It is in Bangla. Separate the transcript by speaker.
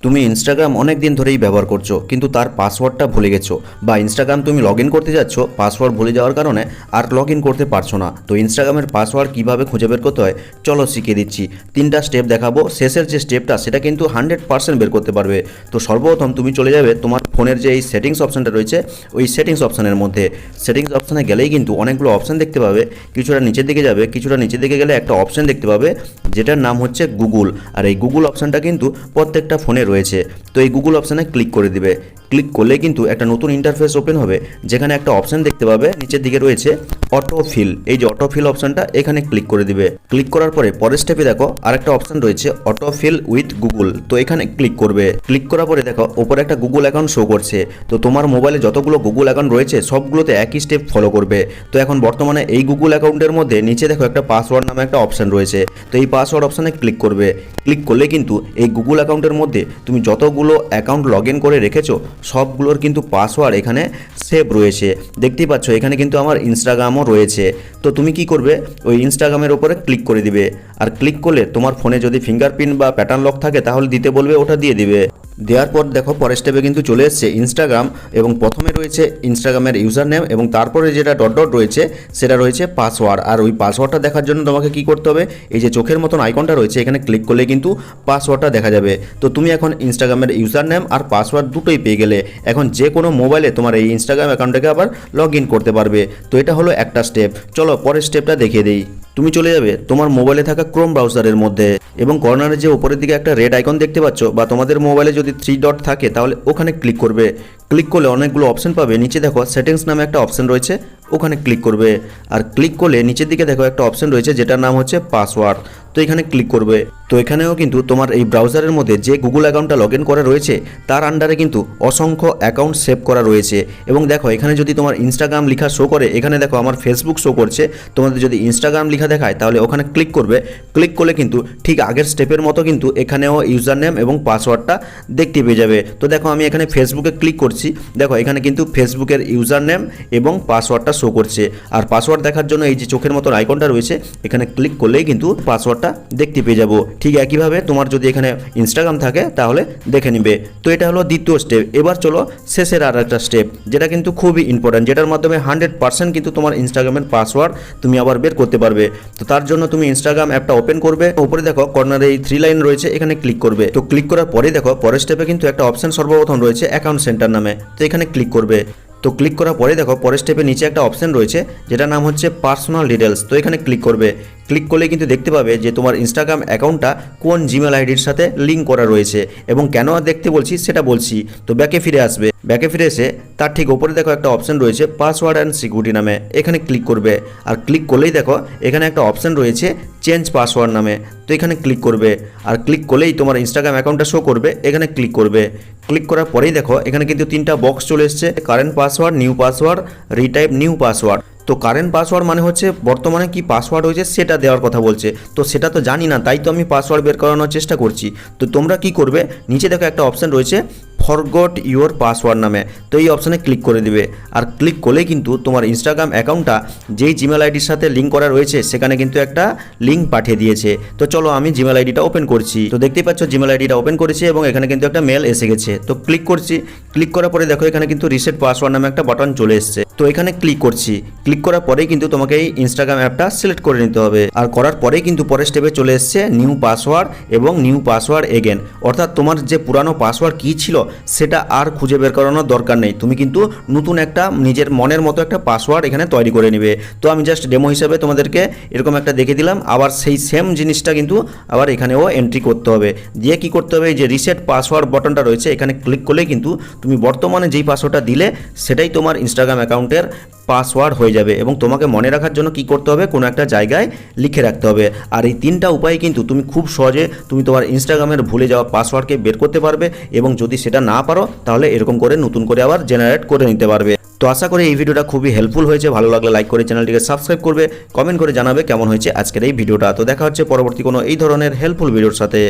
Speaker 1: তুমি ইনস্টাগ্রাম অনেক দিন ধরেই ব্যবহার করছো কিন্তু তার পাসওয়ার্ডটা ভুলে গেছো, বা ইনস্টাগ্রাম তুমি লগ ইন করতে যাচ্ছ, পাসওয়ার্ড ভুলে যাওয়ার কারণে আর লগ ইন করতে পারছো না। তো ইনস্টাগ্রামের পাসওয়ার্ড কীভাবে খুঁজে বের করতে হয় চলো শিখিয়ে দিচ্ছি। 3টা স্টেপ দেখাবো, শেষের যে স্টেপটা সেটা কিন্তু 100% বের করতে পারবে। তো সর্বপ্রথম তুমি চলে যাবে তোমার ফোনের যে এই সেটিংস অপশানটা রয়েছে ওই সেটিংস অপশানের মধ্যে। সেটিংস অপশানে গেলেই কিন্তু অনেকগুলো অপশান দেখতে পাবে, কিছুটা নিচের দিকে যাবে, কিছুটা নিচের দিকে গেলে একটা অপশান দেখতে পাবে যেটার নাম হচ্ছে গুগল। আর এই গুগল অপশানটা কিন্তু প্রত্যেকটা ফোনে রয়েছে। তো এই গুগল অপশানে ক্লিক করে দিবে। ক্লিক করলে কিন্তু একটা নতুন ইন্টারফেস ওপেন হবে, যেখানে একটা অপশান দেখতে পাবে নিচের দিকে রয়েছে অটোফিল। এই যে অটোফিল অপশানটা এখানে ক্লিক করে দিবে। ক্লিক করার পরে পরের স্টেপে দেখো আরেকটা অপশান রয়েছে অটোফিল উইথ গুগল। তো এখানে ক্লিক করবে। ক্লিক করার পরে দেখো ওপরে একটা গুগল অ্যাকাউন্ট শো করছে। তো তোমার মোবাইলে যতগুলো গুগল অ্যাকাউন্ট রয়েছে সবগুলোতে একই স্টেপ ফলো করবে। তো এখন বর্তমানে এই গুগল অ্যাকাউন্টের মধ্যে নিচে দেখো একটা পাসওয়ার্ড নামে একটা অপশান রয়েছে। তো এই পাসওয়ার্ড অপশানে ক্লিক করবে। ক্লিক করলে কিন্তু এই গুগল অ্যাকাউন্টের মধ্যে তুমি যতগুলো অ্যাকাউন্ট লগ ইন করে রেখেছো সবগুলোর কিন্তু পাসওয়ার্ড এখানে সেভ রয়েছে। দেখতেই পাচ্ছ এখানে কিন্তু আমার ইনস্টাগ্রামও রয়েছে। তো তুমি কি করবে, ওই ইনস্টাগ্রামের উপরে ক্লিক করে দিবে। আর ক্লিক করলে তোমার ফোনে যদি ফিঙ্গারপ্রিন্ট বা প্যাটার্ন লক থাকে তাহলে দিতে বলবে, ওটা দিয়ে দিবে। দেওয়ার পর দেখো পরের স্টেপে কিন্তু চলে এসছে ইনস্টাগ্রাম, এবং প্রথমে রয়েছে ইনস্টাগ্রামের ইউজার নেম এবং তারপরে যেটা ডট ডট রয়েছে সেটা রয়েছে পাসওয়ার্ড। আর ওই পাসওয়ার্ডটা দেখার জন্য তোমাকে কি করতে হবে, এই যে চোখের মতন আইকনটা রয়েছে এখানে ক্লিক করলে কিন্তু পাসওয়ার্ডটা দেখা যাবে। তো তুমি এখন ইনস্টাগ্রামের ইউজার নেম আর পাসওয়ার্ড দুটোই পেয়ে গেলে এখন যে কোনো মোবাইলে তোমার এই ইনস্টাগ্রাম অ্যাকাউন্টটাকে আবার লগ ইন করতে পারবে। তো এটা হলো একটা স্টেপ। চলো পরের স্টেপটা দেখিয়ে দিই। তুমি চলে যাবে তোমার মোবাইলে থাকা ক্রোম ব্রাউজারের মধ্যে, এবং কর্নারে যে উপরের দিকে একটা রেড আইকন দেখতে পাচ্ছ, বা তোমাদের মোবাইলে যদি 3 ডট থাকে তাহলে ওখানে ক্লিক করবে। ক্লিক করলে অনেকগুলো অপশন পাবে। নিচে দেখো সেটিংস নামে একটা অপশন রয়েছে, ওখানে ক্লিক করবে। আর ক্লিক করলে নিচের দিকে দেখো একটা অপশন রয়েছে যেটার নাম হচ্ছে পাসওয়ার্ড। তো এখানে ক্লিক করবে। তো এখানেও কিন্তু তোমার এই ব্রাউজারের মধ্যে যে গুগল অ্যাকাউন্টটা লগ ইন করা রয়েছে তার আন্ডারে কিন্তু অসংখ্য অ্যাকাউন্ট সেভ করা রয়েছে। এবং দেখো এখানে যদি তোমার ইনস্টাগ্রাম লেখা শো করে, এখানে দেখো আমার ফেসবুক শো করছে, তোমাদের যদি ইনস্টাগ্রাম লেখা দেখায় তাহলে ওখানে ক্লিক করবে। ক্লিক করলে কিন্তু ঠিক আগের স্টেপের মতো কিন্তু এখানেও ইউজার নেম এবং পাসওয়ার্ডটা দেখতে পেয়ে যাবে। তো দেখো আমি এখানে ফেসবুকে ক্লিক করছি, দেখো এখানে কিন্তু ফেসবুকের ইউজার নেম এবং পাসওয়ার্ডটা শো করছে। আর পাসওয়ার্ড দেখার জন্য এই যে চোখের মতন আইকনটা রয়েছে এখানে ক্লিক করলেই কিন্তু পাসওয়ার্ডটা দেখতে পেয়ে যাবো। ঠিক একইভাবে তোমার যদি এখানে ইনস্টাগ্রাম থাকে তাহলে দেখে নিবে। তো এটা হলো দ্বিতীয় স্টেপ। এবার চলো শেষের আর একটা স্টেপ, যেটা কিন্তু খুবই ইম্পর্ট্যান্ট, যেটার মাধ্যমে 100% কিন্তু তোমার ইনস্টাগ্রামের পাসওয়ার্ড তুমি আবার বের করতে পারবে। তো তার জন্য তুমি ইনস্টাগ্রাম অ্যাপটা ওপেন করবে। উপরে দেখো কর্নারে এই 3 লাইন রয়েছে, এখানে ক্লিক করবে। তো ক্লিক করার পরে দেখো পরের স্টেপে কিন্তু একটা অপশন সর্বপ্রথম রয়েছে অ্যাকাউন্ট সেন্টার নামে। তো এখানে ক্লিক করবে। তো ক্লিক করার পরে দেখো পরের স্টেপে নিচে একটা অপশন রয়েছে যেটার নাম হচ্ছে পার্সোনাল ডিটেলস। তো এখানে ক্লিক করবে। ক্লিক করলে কিন্তু দেখতে পাবে যে তোমার ইনস্টাগ্রাম অ্যাকাউন্টটা কোন জিমেল আইডির সাথে লিঙ্ক করা রয়েছে এবং কেন দেখতে বলছি সেটা বলছি। তো ব্যাকে ফিরে আসবে। ব্যাকে ফিরে এসে তার ঠিক ওপরে দেখো একটা অপশন রয়েছে পাসওয়ার্ড অ্যান্ড সিকিউরিটি নামে, এখানে ক্লিক করবে। আর ক্লিক করলেই দেখো এখানে একটা অপশন রয়েছে চেঞ্জ পাসওয়ার্ড নামে। তো এখানে ক্লিক করবে। আর ক্লিক করলেই তোমার ইনস্টাগ্রাম অ্যাকাউন্টটা শো করবে, এখানে ক্লিক করবে। ক্লিক করার পরেই দেখো এখানে কিন্তু 3টা বক্স চলে এসছে, current password, new password, retype new password. তো কারেন্ট পাসওয়ার্ড মানে হচ্ছে বর্তমানে কি পাসওয়ার্ড হয়েছে সেটা দেওয়ার কথা বলছে। তো সেটা তো জানি না, তাই তো আমি পাসওয়ার্ড বের করানোর চেষ্টা করছি। তো তোমরা কি করবে, নিচে দেখো একটা অপশন রয়েছে ফরগট ইউর পাসওয়ার্ড নামে। তো এই অপশানে ক্লিক করে দিবে। আর ক্লিক করলেই কিন্তু তোমার ইনস্টাগ্রাম অ্যাকাউন্টটা যেই জিমেল আইডির সাথে লিঙ্ক করা রয়েছে সেখানে কিন্তু একটা লিঙ্ক পাঠিয়ে দিয়েছে। তো চলো আমি জিমেল আইডিটা ওপেন করছি। তো দেখতেই পাচ্ছ জিমেল আইডিটা ওপেন করেছি এবং এখানে কিন্তু একটা মেল এসে গেছে। তো ক্লিক করছি। ক্লিক করার পরে দেখো এখানে কিন্তু রিসেট পাসওয়ার্ড নামে একটা বাটন চলে এসছে। তো এখানে ক্লিক করছি। ক্লিক করার পরেই কিন্তু তোমাকে এই ইনস্টাগ্রাম অ্যাপটা সিলেক্ট করে নিতে হবে। আর করার পরেই কিন্তু পরের স্টেপে চলে এসছে নিউ পাসওয়ার্ড এবং নিউ পাসওয়ার্ড এগেন। অর্থাৎ তোমার যে পুরানো পাসওয়ার্ড কী ছিল সেটা আর খুঁজে বের করানোর দরকার নেই, তুমি কিন্তু নতুন একটা নিজের মনের মতো একটা পাসওয়ার্ড এখানে তৈরি করে নেবে। তো আমি জাস্ট ডেমো হিসাবে তোমাদেরকে এরকম একটা দেখে দিলাম। আবার সেই সেম জিনিসটা কিন্তু আবার এখানেও এন্ট্রি করতে হবে। দিয়ে কি করতে হবে, এই যে রিসেট পাসওয়ার্ড বাটনটা রয়েছে এখানে ক্লিক করলে কিন্তু তুমি বর্তমানে যেই পাসওয়ার্ডটা দিলে সেটাই তোমার ইনস্টাগ্রাম অ্যাকাউন্টের পাসওয়ার্ড হয়ে যাবে। এবং তোমাকে মনে রাখার জন্য কি করতে হবে, কোনো একটা জায়গায় লিখে রাখতে হবে। আর এই 3টা উপায় কিন্তু তুমি খুব সহজে তুমি তোমার ইনস্টাগ্রামের ভুলে যাওয়া পাসওয়ার্ডকে বের করতে পারবে। এবং যদি সেটা না পারো তাহলে এরকম করে নতুন করে আবার জেনারেট করে নিতে পারবে। তো আশা করি এই ভিডিওটা খুবই হেল্পফুল হয়েছে। ভালো লাগলে লাইক করে চ্যানেলটিকে সাবস্ক্রাইব করবে, কমেন্ট করে জানাবে কেমন হয়েছে আজকের এই ভিডিওটা। তো দেখা হচ্ছে পরবর্তী কোনো এই ধরনের হেল্পফুল ভিডিওর সাথে।